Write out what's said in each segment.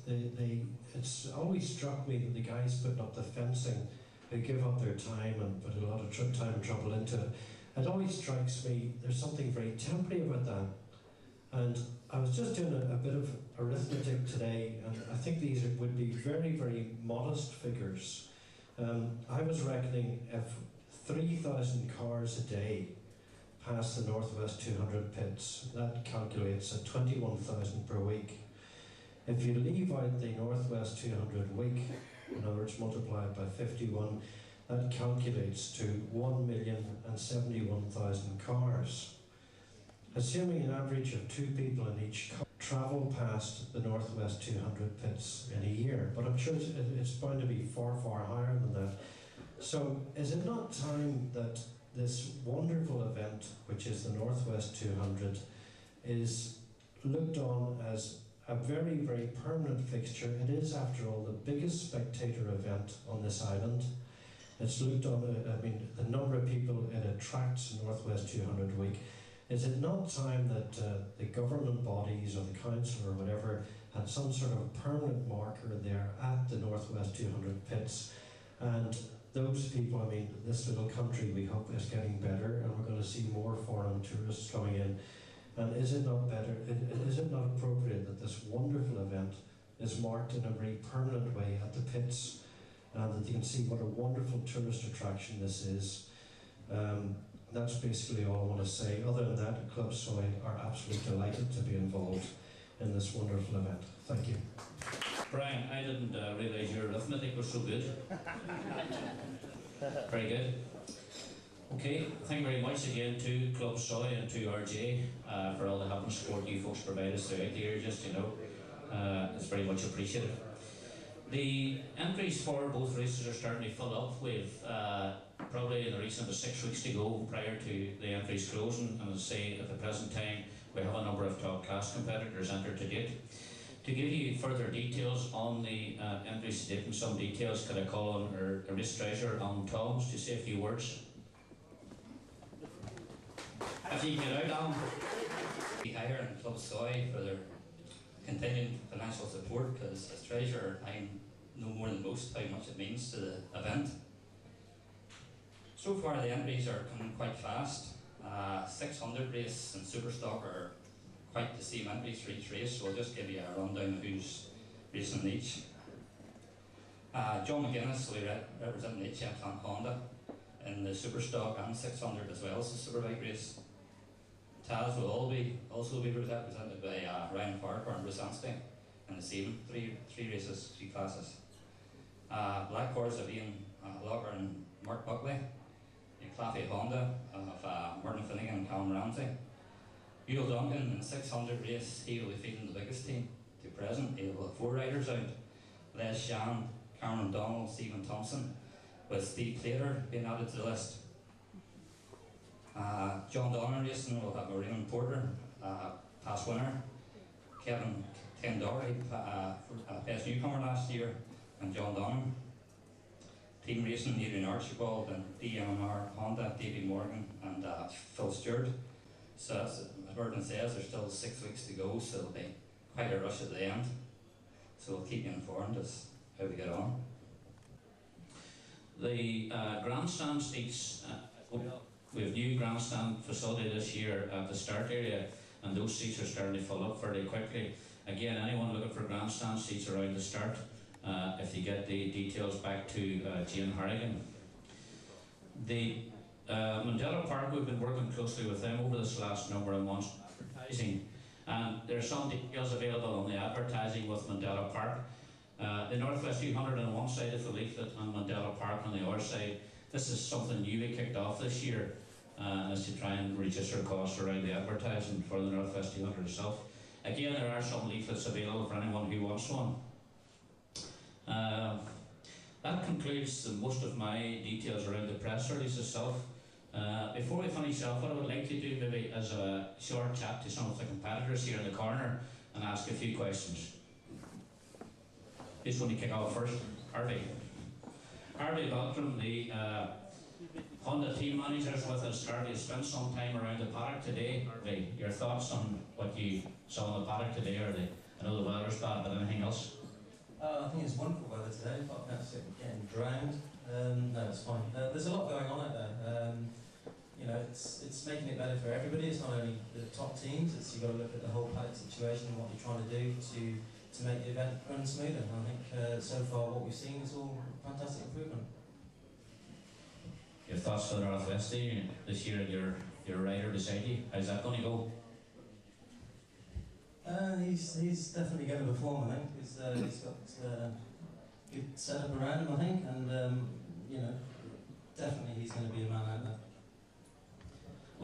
It's always struck me that the guys putting up the fencing, they give up their time and put a lot of time and trouble into it. It always strikes me there's something very temporary about that. And I was just doing a bit of arithmetic today, and I think these would be very, very modest figures. I was reckoning if 3,000 cars a day pass the Northwest 200 pits, that calculates at 21,000 per week. If you leave out the Northwest 200 week, in other words multiply it by 51, that calculates to 1,071,000 cars. Assuming an average of 2 people in each car travel past the Northwest 200 pits in a year, but I'm sure it's bound to be far, far higher than that. So is it not time that this wonderful event, which is the Northwest 200, is looked on as a very, very permanent fixture? It is, after all, the biggest spectator event on this island. It's looked on, the number of people it attracts Northwest 200 week. Is it not time that the government bodies or the council or whatever had some sort of permanent marker there at the Northwest 200 pits? And those people, this little country we hope is getting better, and we're going to see more foreign tourists coming in. And is it not better, is it not appropriate that this wonderful event is marked in a very permanent way at the pits, and that you can see what a wonderful tourist attraction this is? That's basically all I want to say. Other than that, Club Soy are absolutely delighted to be involved in this wonderful event. Thank you. Brian, I didn't realise your arithmetic was so good. Very good. Okay, thank you very much again to Club Soy and to RJ for all the help and support you folks provide us throughout the year. Just, it's very much appreciated. The entries for both races are starting to fill up. We've probably in the region of 6 weeks to go prior to the entries closing, and as I say, at the present time we have a number of top class competitors entered to date. To give you further details on the entries to date and some details, could I call on our race treasurer, Alan Toms, to say a few words? If you can get out, Alan. We hire and Club Soy for their continued financial support, because as treasurer I know more than most how much it means to the event. So far the entries are coming quite fast. 600 race and Superstock are quite the same entries for each race, so I'll just give you a rundown of who's racing in each. John McGuinness will be representing HF and Honda in the Superstock and 600 as well as the Superbike race. Taz will also be represented by Ryan Parker and Bruce Anstey in the same three races, 3 classes. Black Horse of Ian Locker and Mark Buckley. In Claffey Honda of Martin Finnegan and Callum Ramsey. Hugh Duncan in 600 race, he will be feeding the biggest team to present. He will have 4 riders out. Les Shan, Cameron Donald, Stephen Thompson, with Steve Plater being added to the list. John Donner racing will have Raymond Porter, past winner. Kevin Doherty, best newcomer last year, and John Donner. Team racing, Adrian Archibald and DMR Honda, Davey Morgan and Phil Stewart. So as Burton says, there's still 6 weeks to go, so it'll be quite a rush at the end. So we'll keep you informed as how we get on. The grandstand seats, we have new grandstand facility this year at the start area, and those seats are starting to fill up fairly quickly. Again, anyone looking for grandstand seats around the start, if you get the details back to Jane Harrigan. The Mandela Park, we've been working closely with them over this last number of months on advertising, and there are some details available on the advertising with Mandela Park. The Northwest 200 on one side of the leaflet and Mandela Park on the other side. This is something new we kicked off this year, is to try and reduce our costs around the advertising for the Northwest 200 itself. Again, there are some leaflets available for anyone who wants one. That concludes most of my details around the press release itself. Before we finish off, what I would like to do maybe is a short chat to some of the competitors here in the corner and ask a few questions. Who's going to kick off first? Harvey. Harvey Beltram, the Honda team manager, is with us. Harvey has spent some time around the paddock today. Harvey, your thoughts on what you saw in the paddock today? Are the I know the weather's bad, but anything else? I think it's wonderful weather today, apart from getting drowned. No, it's fine. There's a lot going on out there. You know, it's making it better for everybody. It's not only the top teams. You've got to look at the whole paddock situation and what you're trying to do to make the event run smoother. And I think so far what we've seen is all fantastic improvement. Your thoughts for the North West this year? Your rider beside you. How's that going to go? He's definitely going to perform. I think he's got good setup around him. I think, and you know, definitely he's going to be a man out there.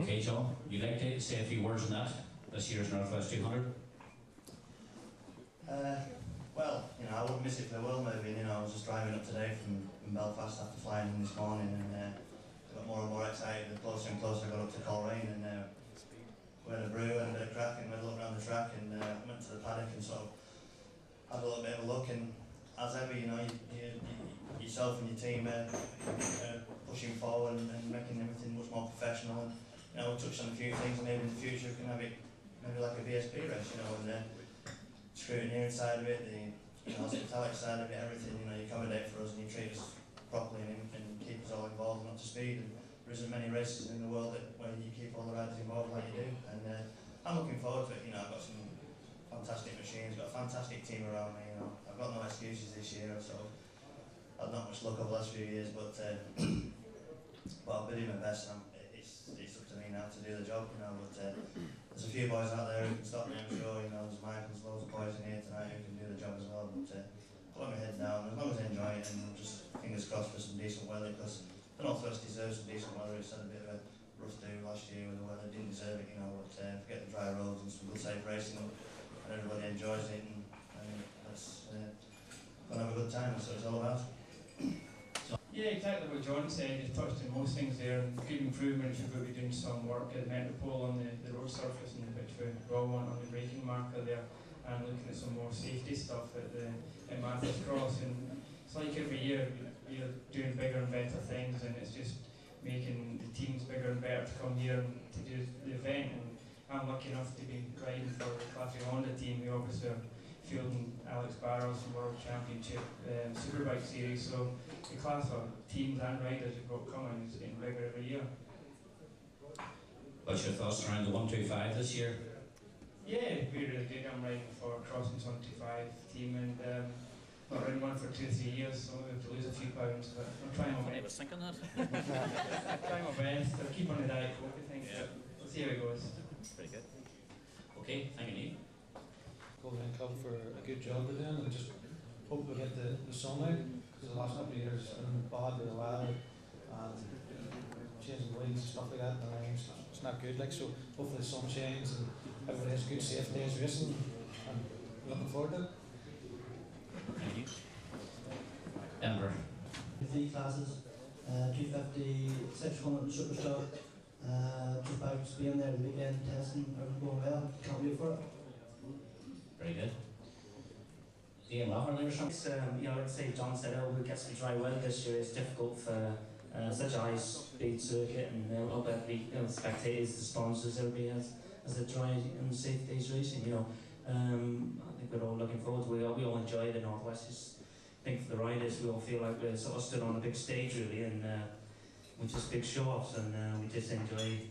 Okay, John, you'd like to say a few words on that, this year's Northwest 200? Well, you know, I wouldn't miss it for the world maybe. You know, I was just driving up today from Belfast after flying in this morning, and I got more and more excited the closer and closer I got up to Coleraine, and we had a brew and a bit of crack, and we had a look around the track, and went to the paddock and sort of had a little bit of a look, and as ever, you know, you yourself and your team pushing forward and making everything much more professional. And, you know, we touched on a few things, and maybe in the future we can have it maybe like a VSP race, you know, and the scrutineering side of it, the hospitality side of it, everything, you know, you accommodate for us and you treat us properly and keep us all involved and up to speed. And there isn't many races in the world where you keep all the riders involved like you do. And I'm looking forward to it. You know, I've got some fantastic machines, got a fantastic team around me. You know, I've got no excuses this year. So I've not much luck over the last few years, but I've been doing my best. And it's up to me now to do the job. You know, but there's a few boys out there who can stop me. I'm sure. You know, there's Michael, there's loads of boys in here tonight who can do the job as well. But put my head down. As long as I enjoy it, and just fingers crossed for some decent weather, because the Northwest deserves some decent weather. It's had a bit of a rough do last year with the weather. Didn't deserve it, you know. But forget the dry roads and some good safe racing, and everybody enjoys it, and let's gonna have a good time. That's what it's all about. Yeah, exactly what John said. He's touched on most things there. Good improvements. We're going to be doing some work at Metropole on the road surface, and which we all want on the braking marker there, and looking at some more safety stuff at Mathis Cross. And it's like every year we're doing bigger and better things, and it's just making the teams bigger and better to come here and to do the event. And I'm lucky enough to be riding for the Classic Honda team. We obviously are fielding Alex Barrow's World Championship Superbike Series, so the class of teams and riders you've got coming is getting bigger every year. What's your thoughts around the 125 this year? Yeah, we're really good. I'm riding for Crossings 125 team, and not ridden one for 2-3 years, so we have to lose a few pounds, but I'm trying my best. I was thinking that. Trying my best. I'll keep on the Diet Coke, I think. Yeah. We'll see how it goes. Pretty good. Okay, thank you, Neil. Coleraine Club for a good job they're doing, and just hope we get the sun out, because the last couple of years it's been bad with the weather and changing winds and stuff like that, and it's not good. Like, so hopefully the sun shines and everybody has a good safe days racing, and looking forward to it. Thank you. Denver. 3 classes, 250, 600 Superstar, just about being there the weekend, testing, everything going well, can't wait for it. Very good. Ian Lougher, there was something. You know, like say John said, we'll get some dry weather this year. It's difficult for such a high speed circuit, and ultimately, you know, the spectators, the sponsors, everybody has a dry and safe days racing. You know, I think we're all looking forward to it. We all enjoy the Northwest. I think for the riders, we all feel like we're sort of stood on a big stage really, and we're just big show-offs, and we just enjoy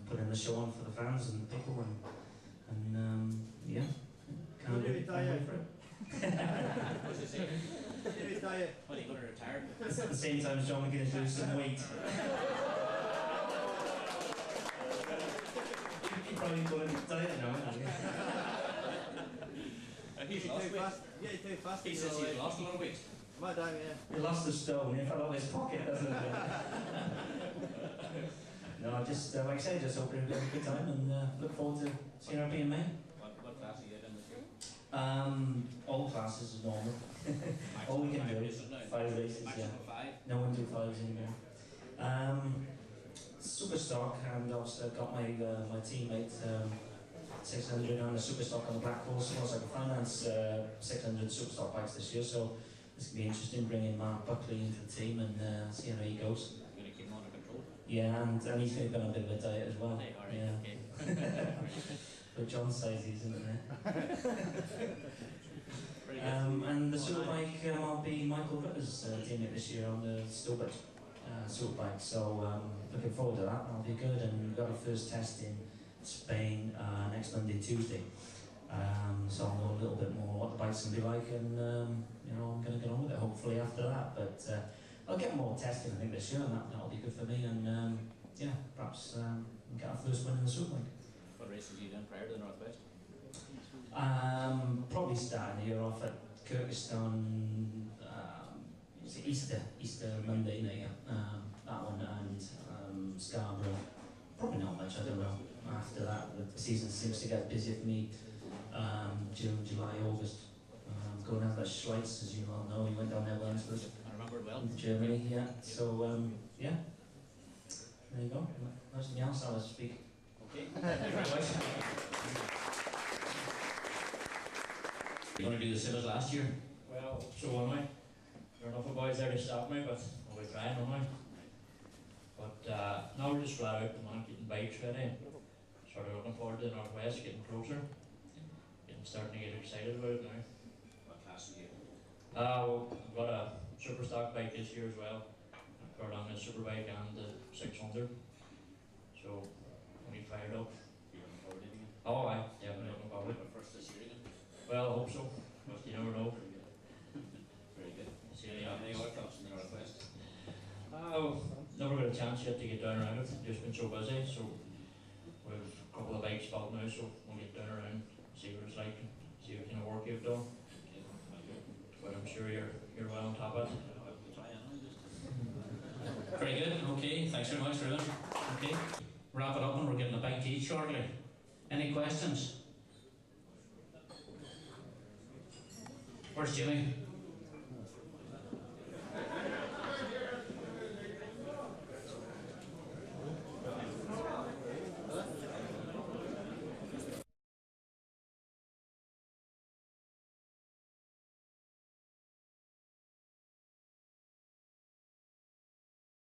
putting the show on for the fans and the people, and yeah. Can't wait for it. What's he saying? When are you going to retire? At the same time as John McGinn lose some weight. You're probably going to diet now, aren't you? He's lost weight. He says he's lost a lot of weight. My damn, yeah. He lost a stone, he fell out of his pocket, doesn't it? No, just like I say, just hope we have a good time, and look forward to seeing our in May. What class are you in this year? All classes is normal. All we can do is 5 races, yeah. 5? No one do 5s anymore. Super stock, and obviously I've got my teammate 600 on the super stock on the black horse, so I can finance 600 super stock bikes this year, so it's going to be interesting bringing Mark Buckley into the team and see how he goes. You're going to keep him under control? Yeah, and he's going to be on a bit of a diet as well. Hey, all right, yeah. okay. But John's size isn't there. And the superbike, I'll be Michael Ritter's teammate this year on the Stillbit superbike, so looking forward to that. That'll be good. And we've got our first test in Spain next Monday, Tuesday. So I'll know a little bit more what the bike's going to be like, and you know, I'm going to get on with it hopefully after that. But I'll get more testing, I think, this year, and that'll be good for me. And yeah, perhaps get our first win in the superbike. What races have you done prior to the Northwest? Probably starting the year off at Kyrgyzstan, Easter Monday night, that one, and Scarborough. Probably not much, I don't know. After that, the season seems to get busy for me. June, July, August. Going down to Schweiz, as you all know, you went down there once, was I remember it well. Germany, yeah. So, yeah. There you go. Nothing else I'll speak. Okay. You want to do the same as last year? Well, so am I. There are enough of boys there to stop me, but I'll be trying, am I? But now we're just flat out, man, getting bikes ready. Sort of looking forward to the Northwest, getting closer. Starting to get excited about it now. What class are you? Well, I've got a super stock bike this year as well. I've got on the superbike and the 600. So, I'll be fired up. You looking forward to it again? Oh, I definitely looking forward. First this year again? Well, I hope so. But you never know. Very good. See Any other thoughts in the Northwest? Never got a chance yet to get down around it. Just been so busy. So, we've a couple of bikes spot now, so we'll get down around. See what it's like, see what kind of work you've done. But I'm sure you're well on top of it. Very good, okay, thanks very much, Ruben. Okay, wrap it up and we're getting a bite to eat shortly. Any questions? Where's Jimmy?